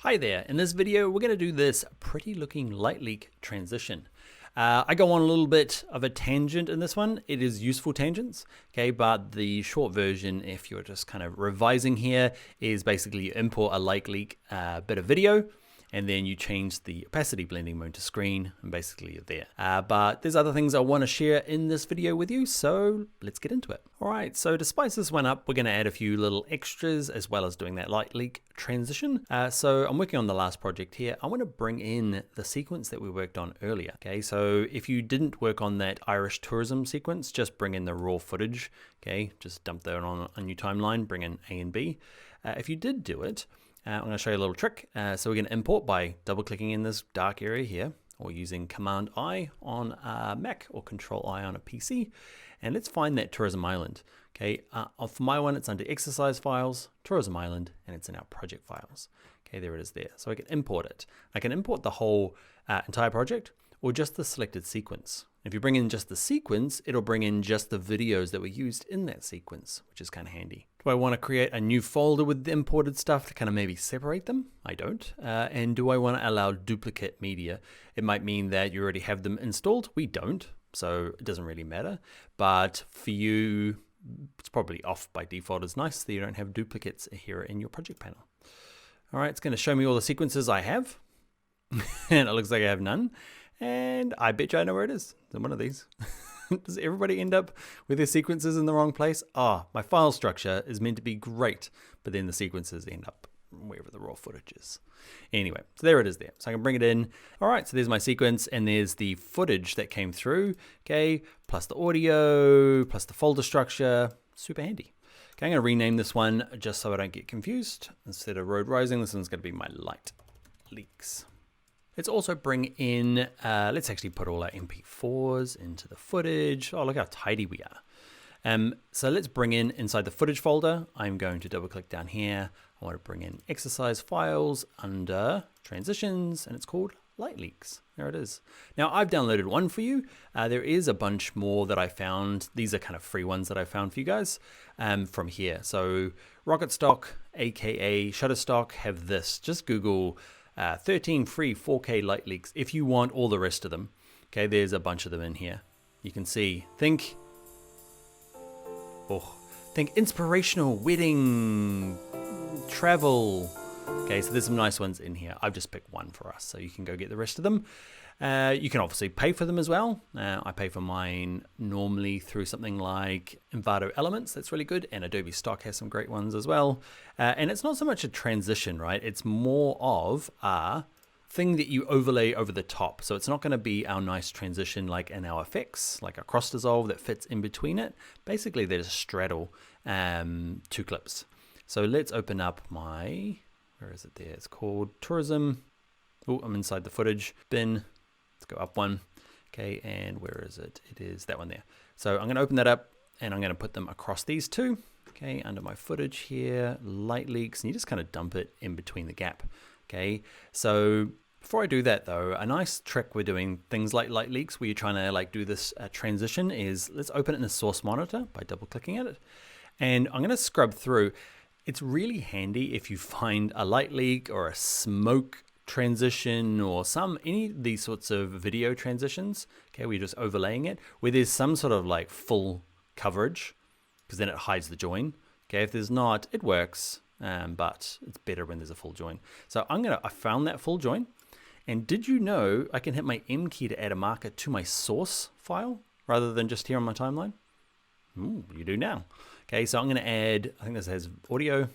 Hi there, in this video we're going to do this pretty looking light leak transition. I go on a little bit of a tangent in this one. It is useful tangents, okay, but the short version, if you're just kind of revising here, is basically you import a light leak bit of video, and then you change the opacity blending mode to screen, and basically you're there. But there's other things I want to share in this video with you, so let's get into it. All right, so to spice this one up, we're going to add a few little extras as well as doing that light leak transition. So I'm working on the last project here. I want to bring in the sequence that we worked on earlier. Okay, so if you didn't work on that Irish tourism sequence, just bring in the raw footage. Okay, just dump that on a new timeline, bring in A and B. If you did do it, I'm going to show you a little trick. So we're going to import by double-clicking in this dark area here, or using Command-I on a Mac or Control-I on a PC. And let's find that tourism island. Okay, for my one, it's under exercise files, tourism island, and it's in our project files. Okay, there it is there. So I can import it. I can import the whole entire project or just the selected sequence. If you bring in just the sequence, it'll bring in just the videos that were used in that sequence, which is kind of handy. Do I want to create a new folder with the imported stuff to kind of maybe separate them? I don't. And do I want to allow duplicate media? It might mean that you already have them installed. We don't, so it doesn't really matter. But for you, it's probably off by default. It's nice that you don't have duplicates here in your project panel. All right, it's going to show me all the sequences I have. And it looks like I have none. And I bet you I know where it is. It's one of these. Does everybody end up with their sequences in the wrong place? My file structure is meant to be great, but then the sequences end up wherever the raw footage is. Anyway, so there it is there. So I can bring it in. All right, so there's my sequence, and there's the footage that came through, okay, plus the audio, plus the folder structure. Super handy. Okay, I'm going to rename this one just so I don't get confused. Instead of road rising, this one's going to be my light leaks. Let's also bring in, let's actually put all our MP4s into the footage. Oh, look how tidy we are. So let's bring in inside the footage folder. I'm going to double click down here. I want to bring in exercise files under transitions, and it's called light leaks. There it is. Now I've downloaded one for you. There is a bunch more that I found. These are kind of free ones that I found for you guys from here. So Rocketstock, AKA Shutterstock, have this. Just Google 13 free 4K light leaks if you want all the rest of them. Okay, there's a bunch of them in here. You can see, think inspirational wedding, travel. Okay, so there's some nice ones in here. I've just picked one for us, so you can go get the rest of them. You can obviously pay for them as well. I pay for mine normally through something like Envato Elements. That's really good. And Adobe Stock has some great ones as well. And it's not so much a transition, right? It's more of a thing that you overlay over the top. So it's not going to be our nice transition like in our effects, like a cross dissolve that fits in between it. Basically, they just straddle two clips. So let's open up my, where is it there? It's called Tourism. Oh, I'm inside the footage bin. Let's go up one. Okay, and where is it? It is that one there. So I'm going to open that up, and I'm going to put them across these two. Okay, under my footage here, light leaks, and you just kind of dump it in between the gap. Okay, so before I do that though, a nice trick we're doing things like light leaks where you're trying to like do this transition is let's open it in the source monitor by double clicking at it. And I'm going to scrub through. It's really handy if you find a light leak or a smoke transition or any of these sorts of video transitions, okay, we're just overlaying it, where there's some sort of like full coverage, because then it hides the join. Okay, if there's not, it works, but it's better when there's a full join. So I found that full join, and did you know I can hit my M key to add a marker to my source file rather than just here on my timeline? Ooh, you do now. Okay, so I'm going to add, I think this has audio,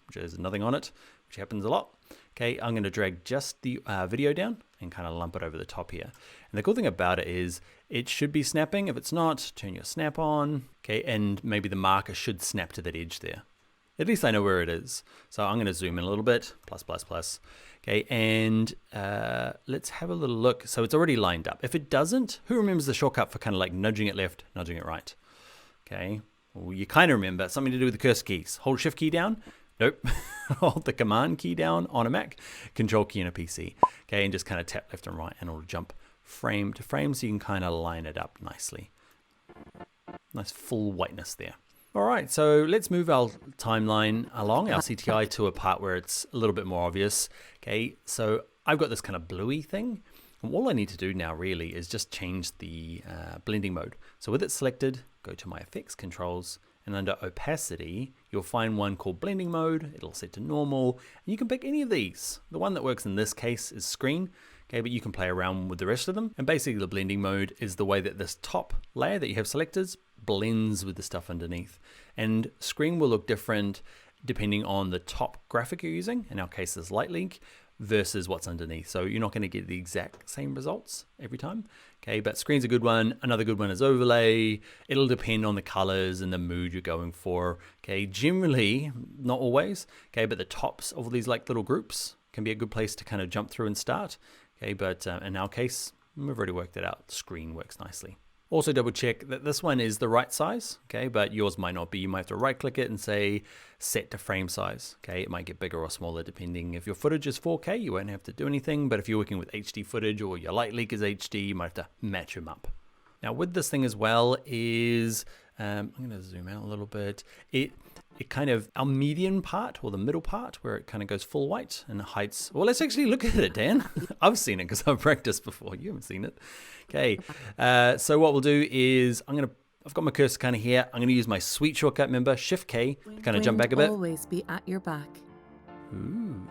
which has nothing on it, which happens a lot. Okay, I'm going to drag just the video down and kind of lump it over the top here. And the cool thing about it is it should be snapping. If it's not, turn your snap on. Okay, and maybe the marker should snap to that edge there. At least I know where it is. So I'm going to zoom in a little bit, plus. Okay, and let's have a little look. So it's already lined up. If it doesn't, who remembers the shortcut for kind of like nudging it left, nudging it right? Okay, well, you kind of remember something to do with the cursor keys. Hold Shift key down. Nope. Hold the Command key down on a Mac, Control key on a PC. Okay, and just kind of tap left and right, and it'll jump frame to frame so you can kind of line it up nicely. Nice full whiteness there. All right, so let's move our timeline along, our CTI, to a part where it's a little bit more obvious. Okay, so I've got this kind of bluey thing. And all I need to do now really is just change the blending mode. So with it selected, go to my effects controls, and under opacity, you'll find one called blending mode. It'll set to normal, and you can pick any of these. The one that works in this case is screen. Okay, but you can play around with the rest of them. And basically the blending mode is the way that this top layer that you have selected blends with the stuff underneath. And screen will look different depending on the top graphic you're using. In our case, is light link versus what's underneath. So you're not going to get the exact same results every time. Okay, but screen's a good one. Another good one is overlay. It'll depend on the colors and the mood you're going for. Okay, generally, not always. Okay, but the tops of all these like little groups can be a good place to kind of jump through and start. Okay, but in our case, we've already worked it out. Screen works nicely. Also double check that this one is the right size, okay, but yours might not be. You might have to right click it and say set to frame size. Okay, it might get bigger or smaller depending. If your footage is 4K, you won't have to do anything, but if you're working with HD footage or your light leak is HD, you might have to match them up. Now with this thing as well is, I'm going to zoom out a little bit. It kind of, our median part or the middle part where it kind of goes full white and hides. Well, let's actually look at it, Dan. I've seen it because I've practiced before. You haven't seen it. Okay. So what we'll do is I've got my cursor kind of here. I'm going to use my Suite shortcut, remember, Shift K, to kind of jump back a bit. Always be at your back. Ooh.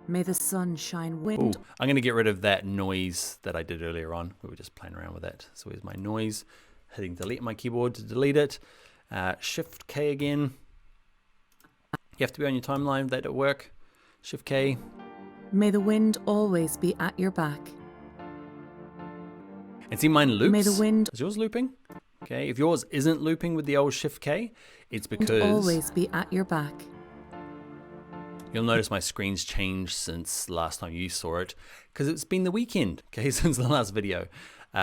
May the sun shine wind. Ooh. I'm going to get rid of that noise that I did earlier on. We were just playing around with that. So here's my noise, hitting delete on my keyboard to delete it. Shift K again. You have to be on your timeline for that to work. Shift K. May the wind always be at your back. And see mine loops. May the wind. Is yours looping? Okay, if yours isn't looping with the old Shift K, it's because Always be at your back. You'll notice my screen's changed since last time you saw it, because it's been the weekend, okay, since the last video.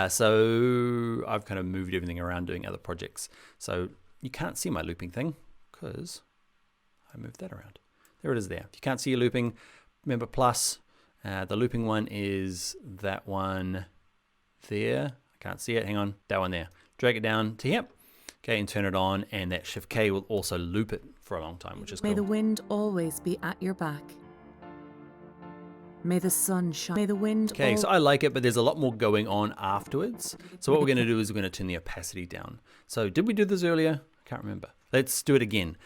So I've kind of moved everything around doing other projects. So you can't see my looping thing because I moved that around. There it is there. If you can't see your looping, remember plus, the looping one is that one there. I can't see it, hang on, that one there. Drag it down to here, okay, and turn it on, and that Shift K will also loop it for a long time, which is cool. May the wind always be at your back. May the sun shine. May the wind. Okay, so I like it, but there's a lot more going on afterwards. So what we're going to do is we're going to turn the opacity down. So did we do this earlier? I can't remember. Let's do it again.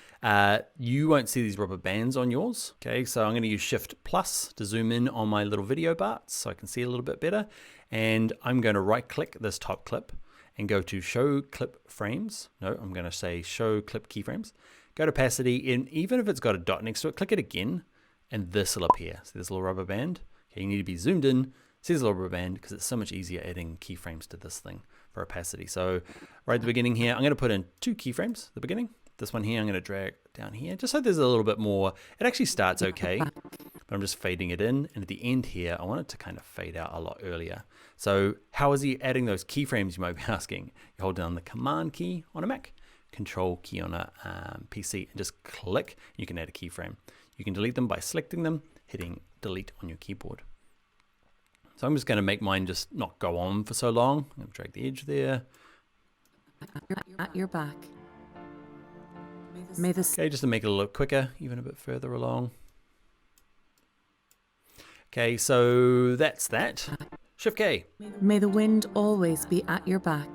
You won't see these rubber bands on yours. Okay, so I'm going to use Shift plus to zoom in on my little video parts so I can see a little bit better. And I'm going to right click this top clip and go to show clip frames. No, I'm going to say show clip keyframes. Go to opacity, and even if it's got a dot next to it, click it again, and this will appear. See this little rubber band? Okay, you need to be zoomed in. See this little rubber band because it's so much easier adding keyframes to this thing for opacity. So right at the beginning here, I'm going to put in 2 keyframes at the beginning. This one here, I'm going to drag down here, just so there's a little bit more. It actually starts okay, but I'm just fading it in. And at the end here, I want it to kind of fade out a lot earlier. So how is he adding those keyframes, you might be asking? You hold down the Command key on a Mac, Control key on a PC, and just click. You can add a keyframe. You can delete them by selecting them, hitting delete on your keyboard. So I'm just going to make mine just not go on for so long. I'm going to drag the edge there. At your back. May the okay, just to make it a little quicker, even a bit further along. Okay, so that's that. Shift K. May the wind always be at your back.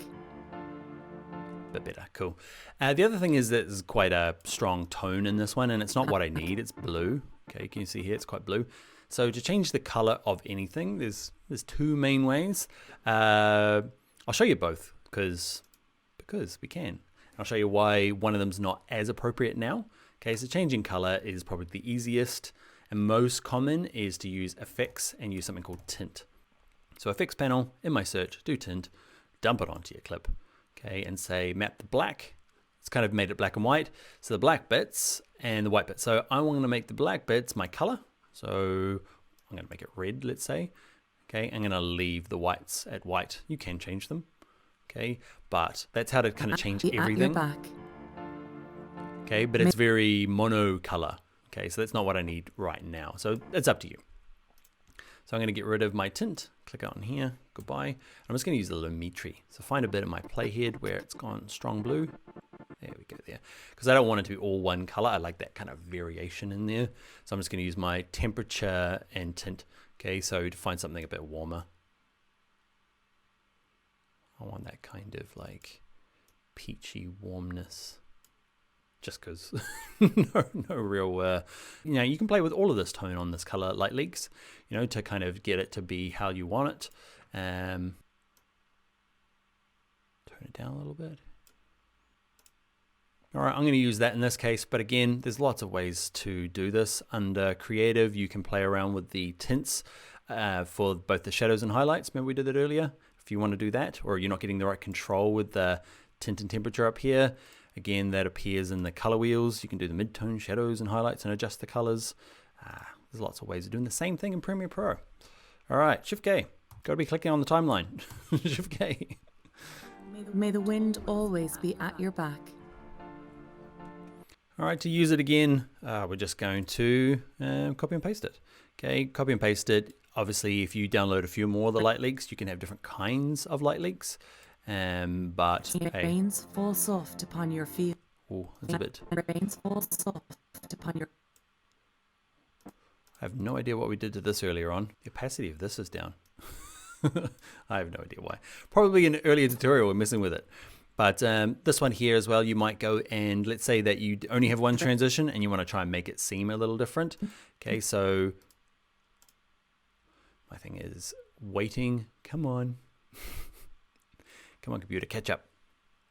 Bit better, cool. The other thing is that there's quite a strong tone in this one, and it's not what I need, it's blue. Okay, can you see here, it's quite blue. So to change the color of anything, there's 2 main ways. I'll show you both because we can. I'll show you why one of them's not as appropriate now. Okay, so changing color is probably the easiest and most common is to use effects and use something called tint. So effects panel, in my search, do tint, dump it onto your clip. Okay, and say map the black. It's kind of made it black and white. So the black bits and the white bits. So I want to make the black bits my color. So I'm going to make it red, let's say. Okay, I'm going to leave the whites at white. You can change them. Okay, but that's how to kind of change everything. Okay, but it's very mono color. Okay, so that's not what I need right now. So it's up to you. So I'm going to get rid of my tint, click on here, goodbye. I'm just going to use the Lumetri. So find a bit of my playhead where it's gone strong blue. There we go there. Because I don't want it to be all one color. I like that kind of variation in there. So I'm just going to use my temperature and tint. Okay, so to find something a bit warmer. I want that kind of like peachy warmness. Just because no real, you can play with all of this tone on this color light leaks, to kind of get it to be how you want it. Turn it down a little bit. All right, I'm going to use that in this case, but again, there's lots of ways to do this. Under creative, you can play around with the tints for both the shadows and highlights. Remember we did that earlier? If you want to do that, or you're not getting the right control with the tint and temperature up here, again, that appears in the color wheels. You can do the mid-tone shadows and highlights and adjust the colors. There's lots of ways of doing the same thing in Premiere Pro. All right, Shift K. Got to be clicking on the timeline. Shift K. May the wind always be at your back. All right, to use it again, we're just going to copy and paste it. Okay, copy and paste it. Obviously, if you download a few more of the light leaks, you can have different kinds of light leaks. But rains fall soft upon your field. Oh, that's a bit. Rains fall soft upon your. I have no idea what we did to this earlier on. The opacity of this is down. I have no idea why. Probably in an earlier tutorial we're messing with it. But this one here as well, you might go and let's say that you only have one transition and you want to try and make it seem a little different. Okay, so my thing is waiting. Come on. Come on, computer, catch up.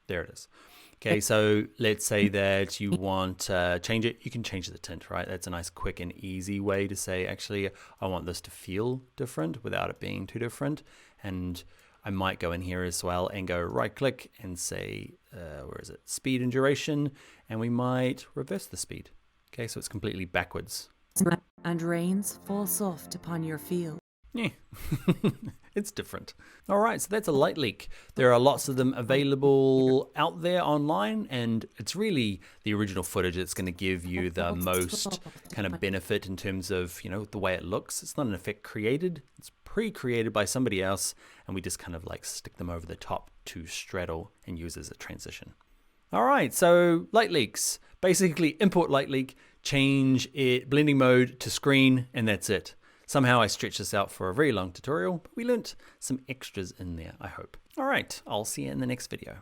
There it is. Okay, so let's say that you want to change it. You can change the tint, right? That's a nice, quick, and easy way to say, actually, I want this to feel different without it being too different. And I might go in here as well and go right-click and say, where is it? Speed and duration. And we might reverse the speed. Okay, so it's completely backwards. And rains fall soft upon your field. Yeah, it's different. All right, so that's a light leak. There are lots of them available out there online, and it's really the original footage that's going to give you the most kind of benefit in terms of, the way it looks. It's not an effect created. It's pre-created by somebody else, and we just kind of like stick them over the top to straddle and use as a transition. All right, so light leaks. Basically, import light leak, change it blending mode to screen, and that's it. Somehow I stretched this out for a very long tutorial, but we learnt some extras in there, I hope. All right, I'll see you in the next video.